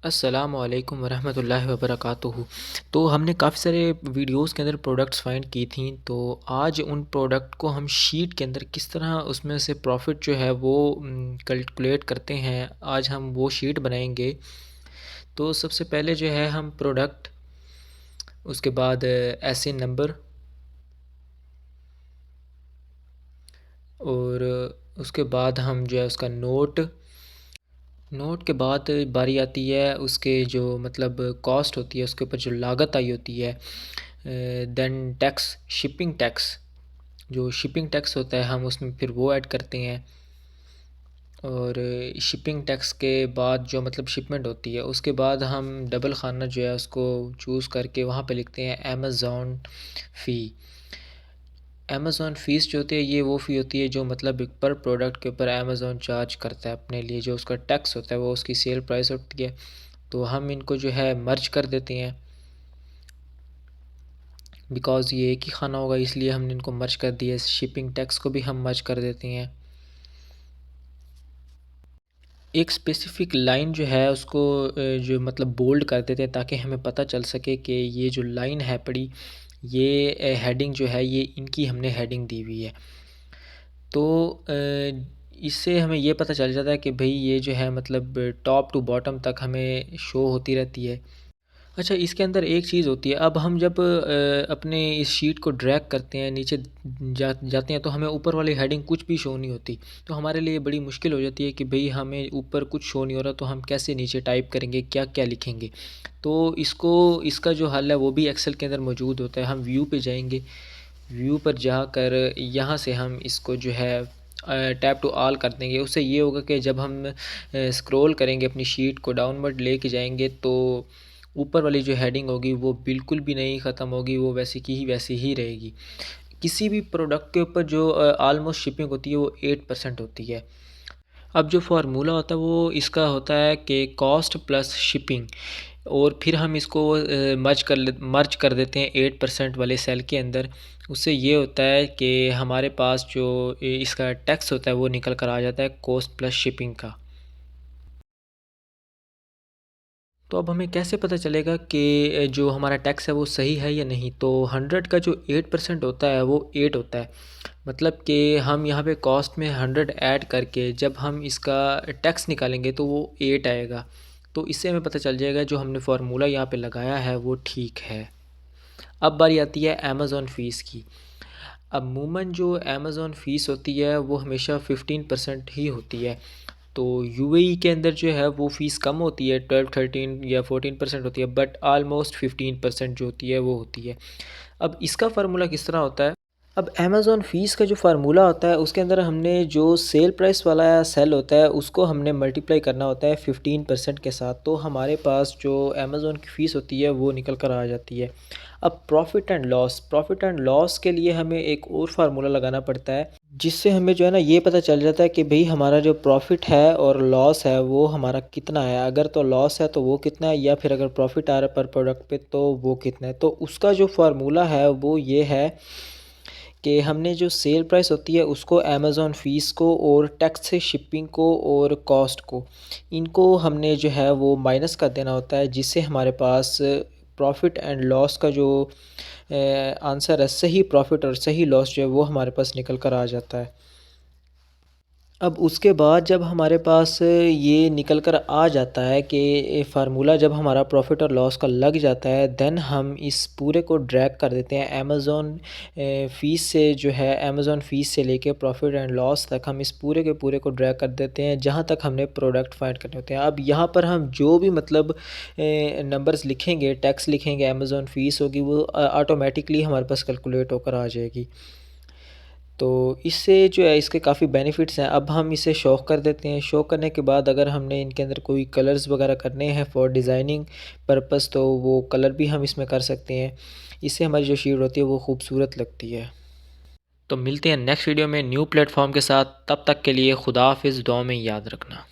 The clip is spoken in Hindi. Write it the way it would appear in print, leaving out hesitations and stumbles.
अस्सलामु अलैकुम वरहमतुल्लाहि वबरकातुहू। तो हमने काफ़ी सारे वीडियोस के अंदर प्रोडक्ट्स फाइंड की थी। तो आज उन प्रोडक्ट को हम शीट के अंदर किस तरह उसमें से प्रॉफिट जो है वो कैलकुलेट करते हैं, आज हम वो शीट बनाएंगे। तो सबसे पहले जो है हम प्रोडक्ट, उसके बाद एसए नंबर, और उसके बाद हम जो है उसका नोट। नोट के बाद बारी आती है उसके जो मतलब कॉस्ट होती है, उसके ऊपर जो लागत आई होती है। देन टैक्स, शिपिंग टैक्स, जो शिपिंग टैक्स होता है हम उसमें फिर वो ऐड करते हैं। और शिपिंग टैक्स के बाद जो मतलब शिपमेंट होती है, उसके बाद हम डबल खाना जो है उसको चूज़ करके वहाँ पे लिखते हैं अमेज़ॉन फ़ी। अमेज़ॉन फ़ीस जो होती है ये वो फ़ी होती है जो मतलब पर प्रोडक्ट के ऊपर अमेज़ॉन चार्ज करता है अपने लिए। जो उसका टैक्स होता है वो उसकी सेल प्राइस होती है। तो हम इनको जो है मर्ज कर देते हैं, बिकॉज़ ये एक ही खाना होगा इसलिए हमने इनको मर्ज कर दिया। शिपिंग टैक्स को भी हम मर्ज कर देते हैं। एक स्पेसिफ़िक लाइन जो है उसको जो मतलब बोल्ड कर देते हैं ताकि हमें पता चल सके कि ये जो लाइन है पड़ी, ये हेडिंग जो है ये इनकी हमने हेडिंग दी हुई है। तो इससे हमें ये पता चल जाता है कि भई ये जो है मतलब टॉप टू बॉटम तक हमें शो होती रहती है। अच्छा, इसके अंदर एक चीज़ होती है, अब हम जब अपने इस शीट को ड्रैग करते हैं नीचे जाते हैं तो हमें ऊपर वाली हेडिंग कुछ भी शो नहीं होती। तो हमारे लिए बड़ी मुश्किल हो जाती है कि भई हमें ऊपर कुछ शो नहीं हो रहा, तो हम कैसे नीचे टाइप करेंगे, क्या-क्या लिखेंगे। तो इसका जो हल है वो भी एक्सेल के अंदर मौजूद होता है। हम व्यू पे जाएँगे, व्यू पर जाकर यहाँ से हम इसको जो है टैप टू ऑल कर देंगे। उससे ये होगा कि जब हम स्क्रॉल करेंगे अपनी शीट को डाउनवर्ड लेके जाएँगे तो ऊपर वाली जो हेडिंग होगी वो बिल्कुल भी नहीं ख़त्म होगी, वो वैसी की ही वैसी ही रहेगी। किसी भी प्रोडक्ट के ऊपर जो ऑलमोस्ट शिपिंग होती है वो 8% होती है। अब जो फ़ॉर्मूला होता है वो इसका होता है कि कॉस्ट प्लस शिपिंग, और फिर हम इसको मर्ज कर देते हैं 8% वाले सेल के अंदर। उससे ये होता है कि हमारे पास जो इसका टैक्स होता है वो निकल कर आ जाता है कॉस्ट प्लस शिपिंग का। तो अब हमें कैसे पता चलेगा कि जो हमारा टैक्स है वो सही है या नहीं? तो 100 का जो 8% होता है वो 8 होता है। मतलब कि हम यहाँ पे कॉस्ट में 100 ऐड करके जब हम इसका टैक्स निकालेंगे तो वो 8 आएगा। तो इससे हमें पता चल जाएगा जो हमने फार्मूला यहाँ पे लगाया है वो ठीक है। अब बारी आती है अमेज़न फ़ीस की। अमूमन जो अमेज़न फ़ीस होती है वो हमेशा 15% ही होती है। तो यूएई के अंदर जो है वो फ़ीस कम होती है, 12, 13 या 14% होती है, बट ऑलमोस्ट 15% जो होती है वो होती है। अब इसका फ़ार्मूला किस तरह होता है? अब अमेज़न फ़ीस का जो फ़ार्मूला होता है उसके अंदर हमने जो सेल प्राइस वाला सेल होता है उसको हमने मल्टीप्लाई करना होता है 15% के साथ। तो हमारे पास जो अमेज़न की फ़ीस होती है वो निकल कर आ जाती है। अब प्रॉफ़िट एंड लॉस के लिए हमें एक और फ़ार्मूला लगाना पड़ता है, जिससे हमें जो है ना ये पता चल जाता है कि भई हमारा जो प्रॉफ़िट है और लॉस है वो हमारा कितना है। अगर तो लॉस है तो वो कितना है, या फिर अगर प्रॉफ़िट आ रहा है पर प्रोडक्ट पे तो वो कितना है। तो उसका जो फ़ार्मूला है वो ये है कि हमने जो सेल प्राइस होती है उसको अमेज़न फ़ीस को और टैक्स से शिपिंग को और कॉस्ट को, इनको हमने जो है वो माइनस कर देना होता है, जिससे हमारे पास प्रॉफ़िट एंड लॉस का जो आंसर है, सही प्रॉफ़िट और सही लॉस जो है वो हमारे पास निकल कर आ जाता है। अब उसके बाद जब हमारे पास ये निकल कर आ जाता है कि फ़ार्मूला जब हमारा प्रॉफ़िट और लॉस का लग जाता है, देन हम इस पूरे को ड्रैग कर देते हैं अमेज़न फ़ीस से, जो है अमेज़न फ़ीस से लेके प्रॉफ़िट एंड लॉस तक हम इस पूरे के पूरे को ड्रैग कर देते हैं जहाँ तक हमने प्रोडक्ट फाइंड करने होते हैं। अब यहाँ पर हम जो भी मतलब नंबर्स लिखेंगे, टैक्स लिखेंगे, अमेज़न फ़ीस होगी, वो ऑटोमेटिकली हमारे पास कैलकुलेट होकर आ जाएगी। तो इससे जो है इसके काफ़ी बेनिफिट्स हैं। अब हम इसे शो कर देते हैं। शो करने के बाद अगर हमने इनके अंदर कोई कलर्स वगैरह करने हैं फॉर डिज़ाइनिंग पर्पस, तो वो कलर भी हम इसमें कर सकते हैं। इससे हमारी जो शीट होती है वो खूबसूरत लगती है। तो मिलते हैं नेक्स्ट वीडियो में न्यू प्लेटफॉर्म के साथ। तब तक के लिए खुदा हाफिज़, दुआ में याद रखना।